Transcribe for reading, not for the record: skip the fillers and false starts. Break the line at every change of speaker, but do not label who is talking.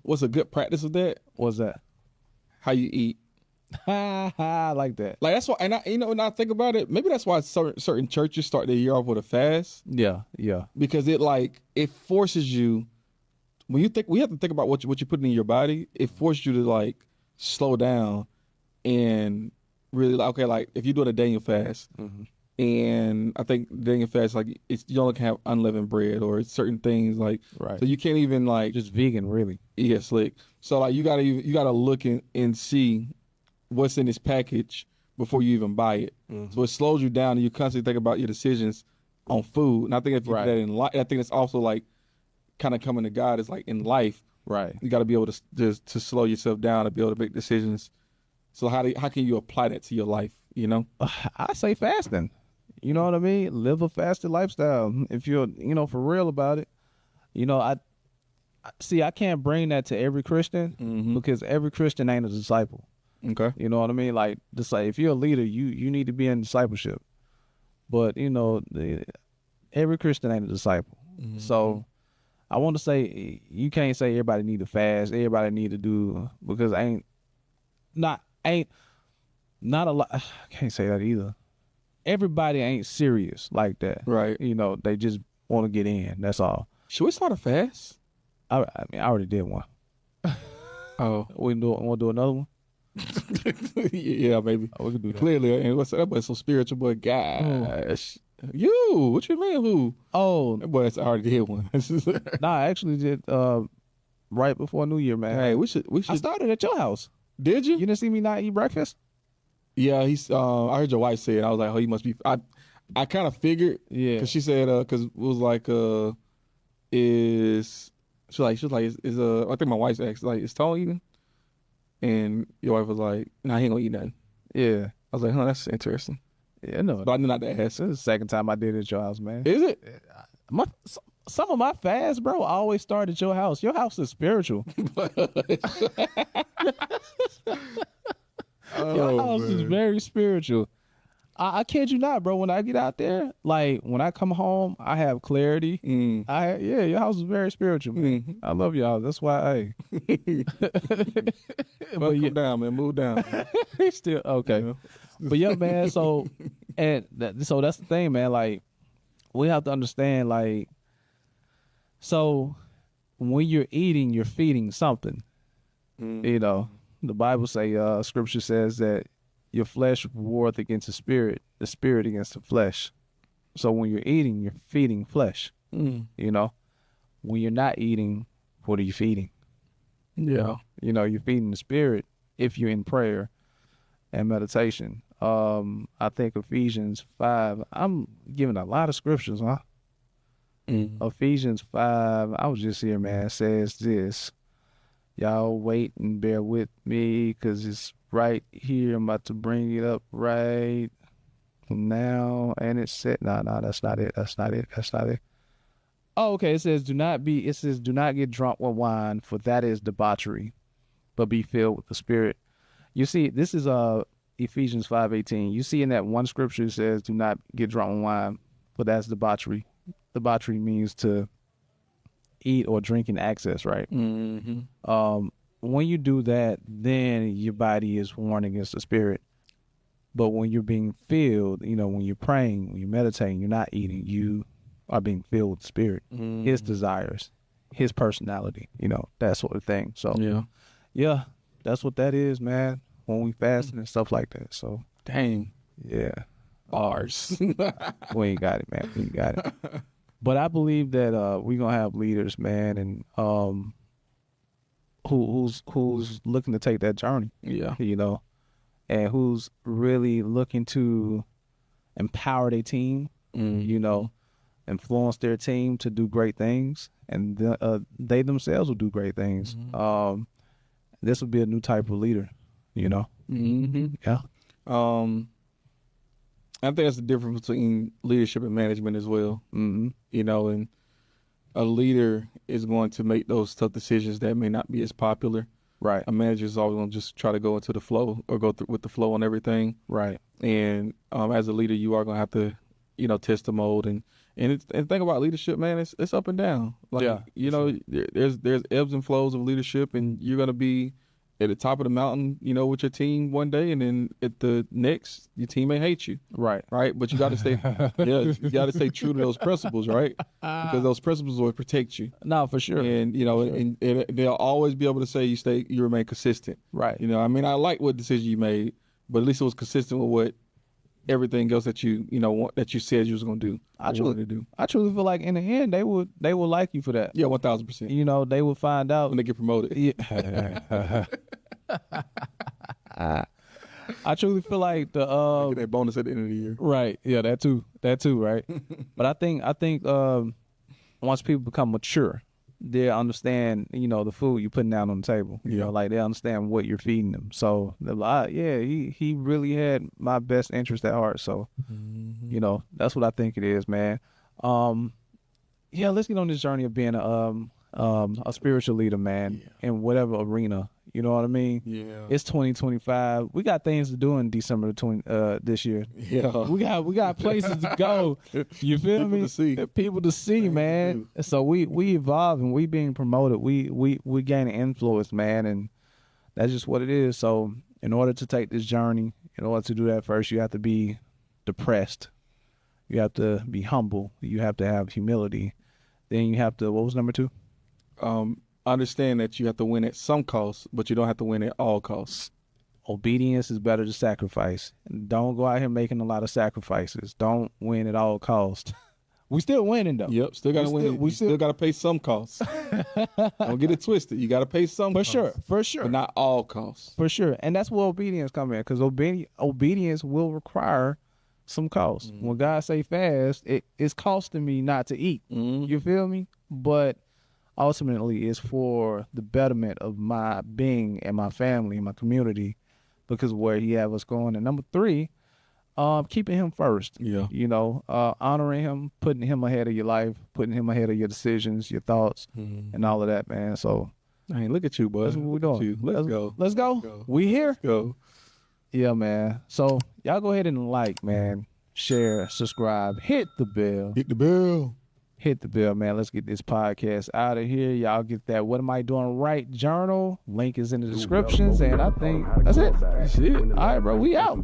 What's a good practice of that?
What's that?
How you eat.
I like that.
Like that's why, and when I think about it, maybe that's why certain churches start their year off with a fast,
Yeah.
because it forces you, when we have to think about what you put in your body. It forces you to like slow down and really okay, like if you're doing a Daniel fast, and I think Daniel fast, like you only can have unleavened bread or certain things like,
Right.
so you can't even like
Just vegan, really.
slick. So like you gotta look and see what's in this package before you even buy it. So it slows you down, and you constantly think about your decisions on food. And I think if you do that in life, I think it's also like kind of coming to God is like in life.
Right.
You got to be able to slow yourself down to be able to make decisions. So how can you apply that to your life? You know,
I say fasting. You know what I mean? Live a fasted lifestyle. If you're, for real about it. I can't bring that to every Christian because every Christian ain't a disciple.
Okay.
You know what I mean? Like, just like if you're a leader, you need to be in discipleship. But every Christian ain't a disciple. So I want to say you can't say everybody need to fast, everybody need to do, because not a lot. I can't say that either. Everybody ain't serious like that.
Right.
They just want to get in. That's all.
Should we start a fast?
I already did one.
Oh,
We want to do another one?
yeah, baby.
Oh, we can do that.
Clearly, and what's that boy so spiritual, boy? Gosh, you? What you mean? Who?
Oh,
That boy already did one.
nah, I actually did right before New Year, man.
Hey, we should.
I started at your house.
Did you?
You didn't see me not eat breakfast?
Yeah, he's. I heard your wife say it. I was like, oh, he must be. I kind of figured.
Yeah.
Because she said, because it was like, is she was like, is I think my wife asked like, is Tone eating? And your wife was like, nah, he ain't gonna eat nothing.
Yeah.
I was like, huh, that's interesting.
Yeah, no.
But I knew not to ask.
This is the second time I did it at your house, man.
Is it?
Some of my fasts, bro, always start at your house. Your house is spiritual. Your house is very spiritual. I kid you not, bro. When I get out there, like when I come home, I have clarity. Your house is very spiritual, man. I love y'all. That's why,
Well, come down, man. Move down.
He's still okay.
Yeah.
But yeah, man. So so that's the thing, man. Like we have to understand, like, so when you're eating, you're feeding something. The Bible say, scripture says that your flesh warreth against the spirit against the flesh. So when you're eating, you're feeding flesh. When you're not eating, what are you feeding?
Yeah.
You're feeding the spirit if you're in prayer and meditation. I think Ephesians 5, I'm giving a lot of scriptures, huh? Ephesians 5, I was just here, man, says this. Y'all wait and bear with me because it's right here. I'm about to bring it up right now. And it said, no, that's not it. That's not it. Oh, okay. It says, do not get drunk with wine, for that is debauchery, but be filled with the Spirit. You see, this is Ephesians 5:18. You see in that one scripture it says, do not get drunk with wine, for that's debauchery. Debauchery means to eat or drink in excess, right? When you do that, then your body is warned against the spirit. But when you're being filled, when you're praying, when you're meditating, you're not eating, you are being filled with the spirit, his desires, his personality, that sort of thing. So yeah, that's what that is, man, when we fast and stuff like that. So
dang.
Yeah.
Bars.
We ain't got it, man. We ain't got it. But I believe that we're gonna have leaders, man, and who's looking to take that journey.
Yeah.
And who's really looking to empower their team, influence their team to do great things, and they themselves will do great things. This will be a new type of leader, Yeah.
I think that's the difference between leadership and management as well. And a leader is going to make those tough decisions that may not be as popular.
Right.
A manager is always going to just try to go into the flow or go through with the flow on everything.
Right.
And as a leader, you are going to have to, test the mold and And think about leadership, man. It's up and down. Like,
Yeah,
you know, there's ebbs and flows of leadership, and you're gonna be at the top of the mountain, you know, with your team one day, and then at the next, your team may hate you,
Right.
But you got to stay, you got to stay true to those principles, right? Because those principles will protect you.
No, for sure.
And you know, and they'll always be able to say you remain consistent.
Right.
You know, I mean, I like what decision you made, but at least it was consistent with what everything else that you said you was gonna do.
I truly feel like in the end they would like you for that.
Yeah, 1,000%.
You know, they will find out
When they get promoted.
Yeah. I truly feel like the
Get that bonus at the end of the year.
right. Yeah, that too, right. But I think once people become mature, they understand, you know, the food you're putting down on the table. You know, like they understand what you're feeding them. So they're like, yeah, he really had my best interest at heart. So, you know, that's what I think it is, man. Yeah, let's get on this journey of being a spiritual leader, man, in whatever arena. You know what I mean?
Yeah.
It's 2025. We got things to do in December this year.
Yeah.
We got places to go. You feel me?
To see.
People to see, man. So we evolve and we being promoted. We gaining influence, man, and that's just what it is. So in order to take this journey, in order to do that, first you have to be depressed. You have to be humble. You have to have humility. Then you have to, what was number 2?
Understand that you have to win at some cost, but you don't have to win at all costs.
Obedience is better than sacrifice. Don't go out here making a lot of sacrifices. Don't win at all costs. We still winning though.
Yep, still got to win. We still got to pay some costs. Don't get it twisted. You got to pay some
For
costs,
sure, for sure.
but not all costs.
For sure. And that's where obedience come in, because obedience will require some cost. When God say fast, it's costing me not to eat. You feel me? But ultimately it's for the betterment of my being and my family and my community, because of where he have us going. And number 3, keeping him first.
Yeah.
You know, honoring him, putting him ahead of your life, putting him ahead of your decisions, your thoughts, and all of that, man. So
Hey, look at you, bud.
that's what we're doing.
Let's go.
Let's go. We here.
Go.
Yeah, man. So y'all go ahead and like, man, share, subscribe, hit the bell.
Hit the bell.
Hit the bell, man. Let's get this podcast out of here. Y'all get that What Am I Doing Right journal. Link is in the descriptions. And I think that's it.
That's it.
All right, bro. We out.